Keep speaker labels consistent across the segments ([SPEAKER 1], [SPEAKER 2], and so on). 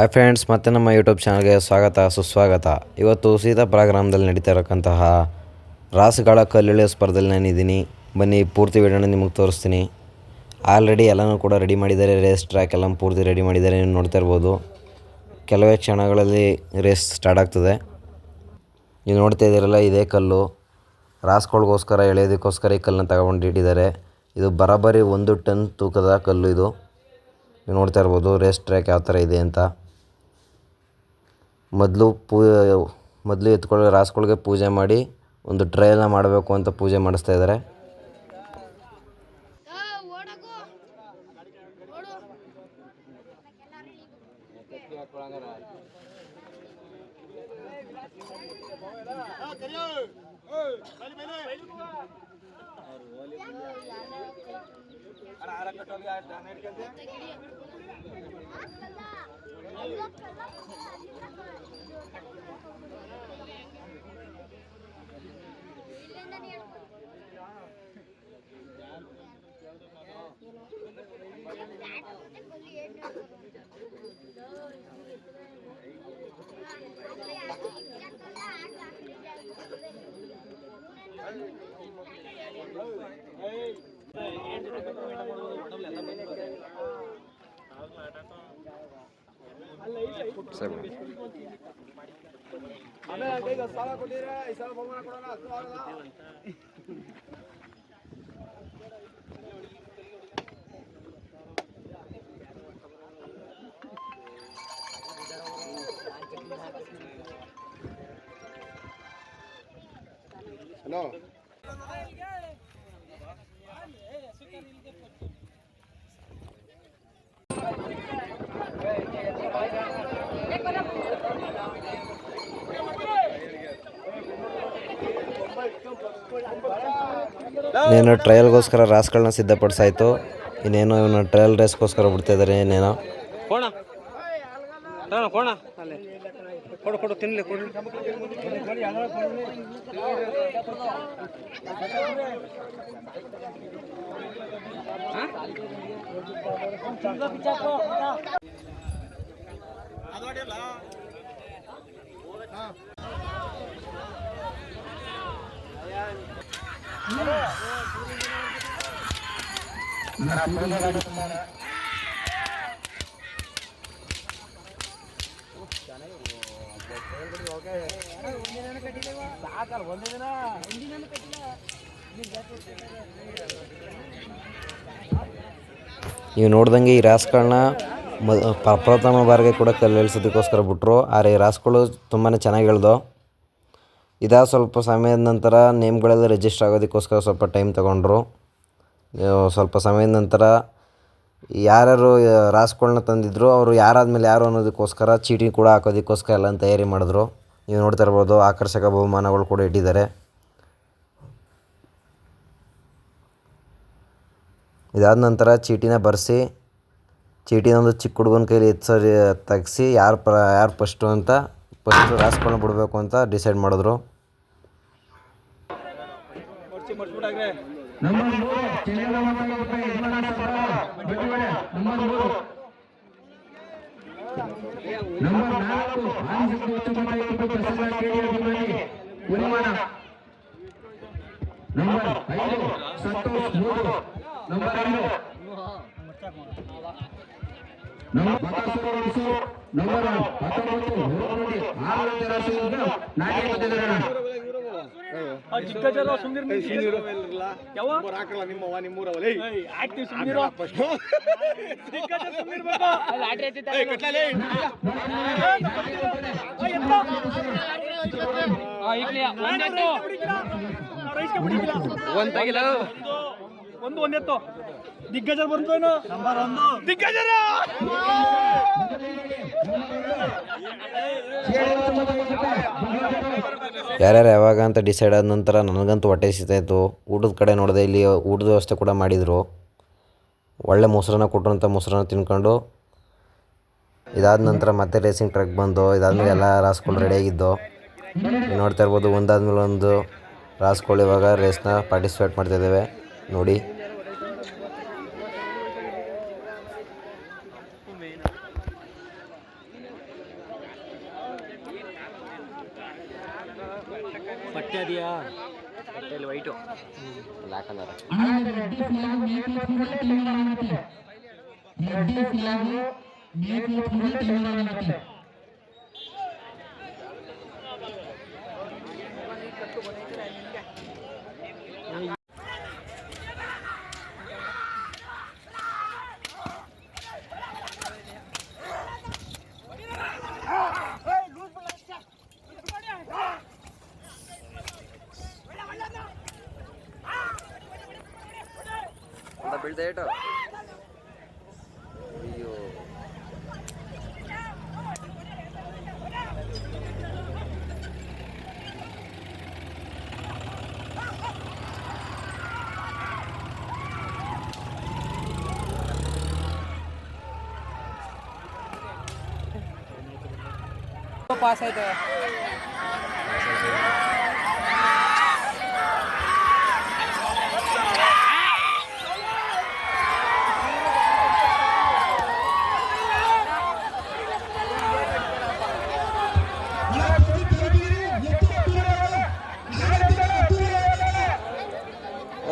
[SPEAKER 1] Hi friends, ಮತ್ತೆ ನಮ್ಮ YouTube ಚಾನಲ್ಗೆ ಸ್ವಾಗತ ಸುಸ್ವಾಗತ. ಇವತ್ತು ಸೀತಾಪುರ ಗ್ರಾಮದಲ್ಲಿ ನಡೀತಾ ಇರತಕ್ಕಂತಹ ರಾಸುಗಳ ಕಲ್ಲಿಳಿಯೋ ಸ್ಪರ್ಧೆಯಲ್ಲಿ ನಾನಿದ್ದೀನಿ. ಬನ್ನಿ, ಪೂರ್ತಿ ವಿಡಿಯೋನ ನಿಮಗೆ ತೋರಿಸ್ತೀನಿ. ಆಲ್ರೆಡಿ ಎಲ್ಲನೂ ಕೂಡ ರೆಡಿ ಮಾಡಿದ್ದಾರೆ. ರೇಸ್ ಟ್ರ್ಯಾಕ್ ಎಲ್ಲ ಪೂರ್ತಿ ರೆಡಿ ಮಾಡಿದ್ದಾರೆ. ನೀವು ನೋಡ್ತಾ ಇರ್ಬೋದು. ಕೆಲವೇ ಕ್ಷಣಗಳಲ್ಲಿ ರೇಸ್ ಸ್ಟಾರ್ಟ್ ಆಗ್ತದೆ. ನೀವು ನೋಡ್ತಾ ಇದ್ದೀರಲ್ಲ, ಇದೇ ಕಲ್ಲು ರಾಸುಗಳಿಗೋಸ್ಕರ ಎಳೆಯೋದಕ್ಕೋಸ್ಕರ ಈ ಕಲ್ಲನ್ನ ತಗೊಂಡು ಇಟ್ಟಿದ್ದಾರೆ. ಇದು ಬರೋಬ್ಬರಿ 1 ಟನ್ ತೂಕದ ಕಲ್ಲು. ಇದು ನೀವು ನೋಡ್ತಾ ಇರ್ಬೋದು ರೇಸ್ ಟ್ರ್ಯಾಕ್ ಯಾವ ಥರ ಇದೆ ಅಂತ. ಮೊದಲು ಎತ್ಕೊಳ್ಳೋ ರಾಸುಗಳಿಗೆ ಪೂಜೆ ಮಾಡಿ ಒಂದು ಟ್ರಯಲ್ನ ಮಾಡಬೇಕು ಅಂತ ಪೂಜೆ ಮಾಡಿಸ್ತಾ ಇದ್ದಾರೆ.
[SPEAKER 2] ಹಲೋ,
[SPEAKER 1] ಇನ್ನೇನು ಟ್ರಯಲ್ಗೋಸ್ಕರ ರಾಸುಗಳನ್ನ ಸಿದ್ಧಪಡಿಸಾಯಿತು. ಇನ್ನೇನು ಇವನ್ನ ಟ್ರಯಲ್ ರೇಸ್ಗೋಸ್ಕರ ಬಿಡ್ತಾ ಇದ್ದಾರೆ. ಇನ್ನೇನೋ
[SPEAKER 2] ಕೊಡು ತಿನ್ನಲಿ ಕೊಡು.
[SPEAKER 1] ನೀವು ನೋಡ್ದಂಗೆ ಈ ರಾಸುಗಳನ್ನ ಪ್ರಥಮ ಬಾರಿಗೆ ಕೂಡ ಕಲ್ಲೆಳ್ಸೋದಕ್ಕೋಸ್ಕರ ಬಿಟ್ಟರು. ಆದರೆ ಈ ರಾಸುಗಳು ತುಂಬಾ ಚೆನ್ನಾಗಿ ಎಳ್ದು. ಇದಾದ ಸ್ವಲ್ಪ ಸಮಯದ ನಂತರ ನೇಮ್ಗಳೆಲ್ಲ ರಿಜಿಸ್ಟರ್ ಆಗೋದಕ್ಕೋಸ್ಕರ ಸ್ವಲ್ಪ ಟೈಮ್ ತೊಗೊಂಡ್ರು. ಸ್ವಲ್ಪ ಸಮಯದ ನಂತರ ಯಾರ್ಯಾರು ರಾಸುಗಳನ್ನ ತಂದಿದ್ರು ಅವರು ಯಾರಾದ್ಮೇಲೆ ಯಾರು ಅನ್ನೋದಕ್ಕೋಸ್ಕರ ಚೀಟಿ ಕೂಡ ಹಾಕೋದಕ್ಕೋಸ್ಕರ ಎಲ್ಲ ತಯಾರಿ ಮಾಡಿದ್ರು. ನೀವು ನೋಡ್ತಾ ಇರ್ಬೋದು, ಆಕರ್ಷಕ ಬಹುಮಾನಗಳು ಕೂಡ ಇಟ್ಟಿದ್ದಾರೆ. ಇದಾದ ನಂತರ ಚೀಟಿನ ಬರೆಸಿ, ಚೀಟಿನೊಂದು ಚಿಕ್ಕ ಹುಡುಗನ ಕೈಲಿ ತೆಗೆಸಿ ಯಾರು ಫಸ್ಟು ಅಂತ ಫಸ್ಟು ರಾಸುಗಳನ್ನ ಬಿಡಬೇಕು ಅಂತ ಡಿಸೈಡ್ ಮಾಡಿದ್ರು.
[SPEAKER 2] ಒಂದೆತ್ತು ದಿಗ್ಗಜ ಬಂತು. ದಿಗ್ಗಜರ
[SPEAKER 1] ಯಾರ್ಯಾರು ಯಾವಾಗ ಅಂತ ಡಿಸೈಡ್ ಆದ ನಂತರ ನನಗಂತೂ ಹೊಟ್ಟೆ ಸಿಗ್ತಾಯಿತ್ತು. ಊಟದ ಕಡೆ ನೋಡಿದೆ, ಇಲ್ಲಿ ಊಟದ ವ್ಯವಸ್ಥೆ ಕೂಡ ಮಾಡಿದರು. ಒಳ್ಳೆ ಮೊಸರನ್ನ ಕೊಟ್ಟರು ಅಂತ ಮೊಸರನ್ನ ತಿನ್ಕೊಂಡು ಇದಾದ ನಂತರ ಮತ್ತೆ ರೇಸಿಂಗ್ ಟ್ರ್ಯಾಕ್ ಬಂದು ಇದಾದಮೇಲೆ ಎಲ್ಲ ರಾಸುಗಳು ರೆಡಿಯಾಗಿದ್ದು ನೋಡ್ತಾ ಇರ್ಬೋದು. ಒಂದಾದ್ಮೇಲೆ ಒಂದು ರಾಸುಗಳು ಇವಾಗ ರೇಸ್ನ ಪಾರ್ಟಿಸಿಪೇಟ್ ಮಾಡ್ತಾಯಿದ್ದೇವೆ ನೋಡಿ.
[SPEAKER 2] ಪಟ್ಟೆ ಅದೆಯಾ
[SPEAKER 1] ಹೊಟ್ಟೆಯಲ್ಲಿ ವೈಟು ಬ್ಲ್ಯಾಕ್ ಕಲರ್. ಅಂತ ಬೀಳ್ದೆ ಏಟು. ಅಯ್ಯೋ
[SPEAKER 2] ಪಾಸ್ ಆಯ್ತು.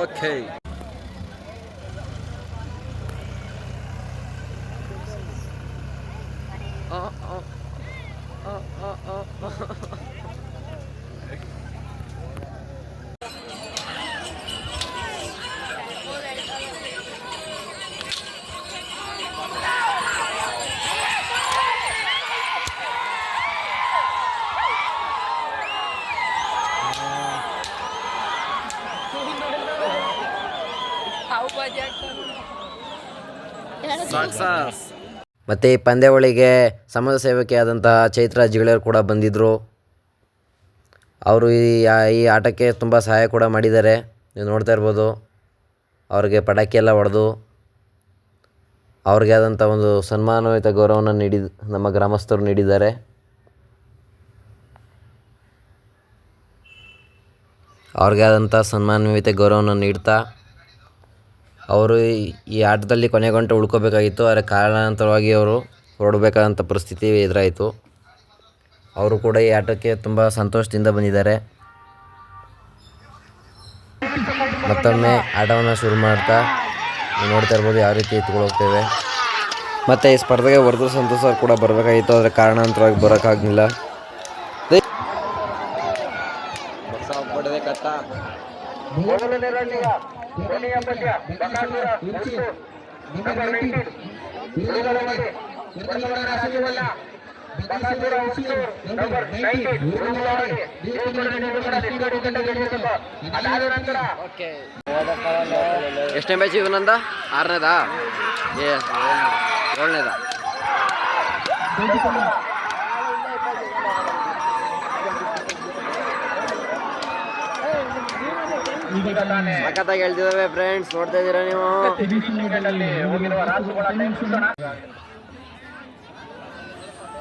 [SPEAKER 1] ಓಕೆ. ಮತ್ತು ಈ ಪಂದ್ಯಾವಳಿಗೆ ಸಮಾಜ ಸೇವಕಿಯಾದಂತಹ ಚೈತ್ರ ಜಿಗಳರು ಕೂಡ ಬಂದಿದ್ದರು. ಅವರು ಈ ಆಟಕ್ಕೆ ತುಂಬ ಸಹಾಯ ಕೂಡ ಮಾಡಿದ್ದಾರೆ. ನೀವು ನೋಡ್ತಾ ಇರ್ಬೋದು, ಅವ್ರಿಗೆ ಪಟಾಕಿ ಎಲ್ಲ ಹೊಡೆದು ಅವ್ರಿಗೆ ಆದಂಥ ಒಂದು ಸನ್ಮಾನಯುತ ಗೌರವವನ್ನು ನಮ್ಮ ಗ್ರಾಮಸ್ಥರು ನೀಡಿದ್ದಾರೆ. ಅವ್ರಿಗೆ ಆದಂಥ ಸನ್ಮಾನಯುತ ಗೌರವವನ್ನು ನೀಡ್ತಾ ಅವರು ಈ ಆಟದಲ್ಲಿ ಕೊನೆ ಗಂಟೆ ಉಳ್ಕೋಬೇಕಾಗಿತ್ತು. ಆದರೆ ಕಾರಣಾಂತರವಾಗಿ ಅವರು ಹೊರಡಬೇಕಾದಂಥ ಪರಿಸ್ಥಿತಿ ಎದುರಾಯಿತು. ಅವರು ಕೂಡ ಈ ಆಟಕ್ಕೆ ತುಂಬ ಸಂತೋಷದಿಂದ ಬಂದಿದ್ದಾರೆ. ಮತ್ತೊಮ್ಮೆ ಆಟವನ್ನು ಶುರು ಮಾಡ್ತಾ ನೀವು ನೋಡ್ತಾ ಇರ್ಬೋದು ಯಾವ ರೀತಿ ಎತ್ಕೊಳೋಗ್ತೇವೆ. ಮತ್ತು ಈ ಸ್ಪರ್ಧೆಗೆ ವರದು ಸಂತೋಷ್ ಸರ್ ಕೂಡ ಬರಬೇಕಾಗಿತ್ತು, ಆದರೆ ಕಾರಣಾಂತರವಾಗಿ ಬರೋಕ್ಕಾಗಲಿಲ್ಲ. ಎಷ್ಟನೇ ಮ್ಯಾಚ್ ಇವನಂದ? 6ನೇದಾ? 7ನೇದಾ? ಸಖತ್ತಾಗಿ ಹೇಳ್ತಿದ್ದಾವೆ ಫ್ರೆಂಡ್ಸ್, ನೋಡ್ತಾ ಇದ್ದೀರಾ ನೀವು.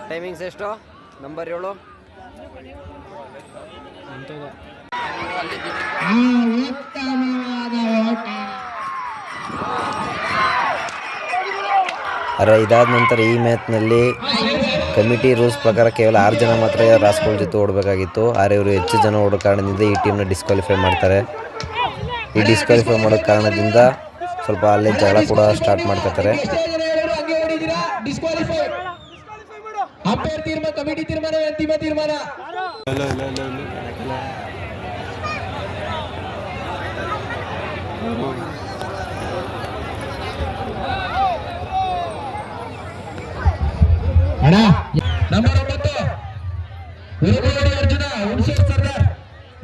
[SPEAKER 1] ಟೈಮಿಂಗ್ಸ್ ಎಷ್ಟು? ನಂಬರ್ 7. ಅರೆ ಇದಾದ ನಂತರ ಈ ಮ್ಯಾಚ್ನಲ್ಲಿ ಕಮಿಟಿ ರೂಲ್ಸ್ ಪ್ರಕಾರ ಕೇವಲ 6 ಜನ ಮಾತ್ರ ರಾಸ್ಗಳ ಜೊತೆ ಓಡಬೇಕಾಗಿತ್ತು. ಆದರೆ ಇವರು ಹೆಚ್ಚು ಜನ ಓಡೋ ಕಾರಣದಿಂದ ಈ ಟೀಮ್ನ ಡಿಸ್ಕ್ವಾಲಿಫೈ ಮಾಡ್ತಾರೆ. ಈ ಡಿಸ್ಕ್ವಾಲಿಫೈ ಮಾಡೋ ಕಾರಣದಿಂದ ಸ್ವಲ್ಪ ಅಲ್ಲೇ ಜಗಳ ಕೂಡ ಸ್ಟಾರ್ಟ್ ಮಾಡ್ಕೊತಾರೆ. ಕಮಿಟಿ ತೀರ್ಮಾನ, ಅಂತಿಮ ತೀರ್ಮಾನ.
[SPEAKER 3] ನಂಬರ್ 9 ಅರ್ಜುನ ಹುಣಸೂರು ಸರ್ದಾರ್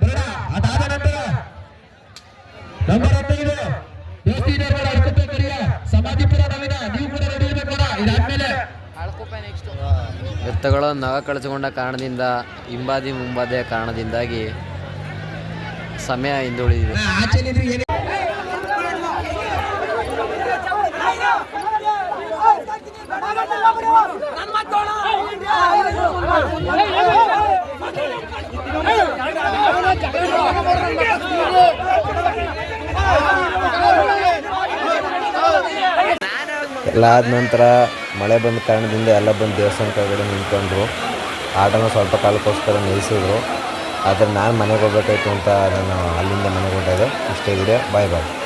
[SPEAKER 3] ಬೇಡ. ಅದಾದ ನಂತರ ನಂಬರ್ 15 ದೋಸ್ತಿ ನಿರ್ಮಲ ಅಡ್ಕೊಪ್ಪೆ ಕರಿಯ ಸಮಾಧಿಪುರ ನವೀನ, ನೀವು ಕೂಡ ರೆಡಿ ಇರಬೇಕು. ಇದಾದ್ಮೇಲೆ
[SPEAKER 1] ಎತ್ತುಗಳು ನಗ ಕಳಚಿಕೊಂಡ ಕಾರಣದಿಂದ ಹಿಂಬಾದಿ ಮುಂಬಾದಿಯ ಕಾರಣದಿಂದಾಗಿ ಸಮಯ ಹಿಂದುಳಿದಿದೆ. ಎಲ್ಲ ಆದ ನಂತರ ಮಳೆ ಬಂದ ಕಾರಣದಿಂದ ಎಲ್ಲ ಬಂದು ದೇವಸ್ಥಾನ ಕೆಳಗಡೆ ನಿಂತ್ಕೊಂಡ್ರು. ಆಟನ ಸ್ವಲ್ಪ ಕಾಲಕ್ಕೋಸ್ಕರ ನಿಲ್ಲಿಸಿದ್ರು. ಆದರೆ ನಾನು ಮನೆಗೆ ಹೋಗ್ಬೇಕಾಯ್ತು ಅಂತ ನಾನು ಅಲ್ಲಿಂದ ಮನೆಗೆ ಹೊಂಟಿದ್ದೆ. ಇಷ್ಟೇ ವಿಡಿಯೋ. ಬಾಯ್ ಬಾಯ್.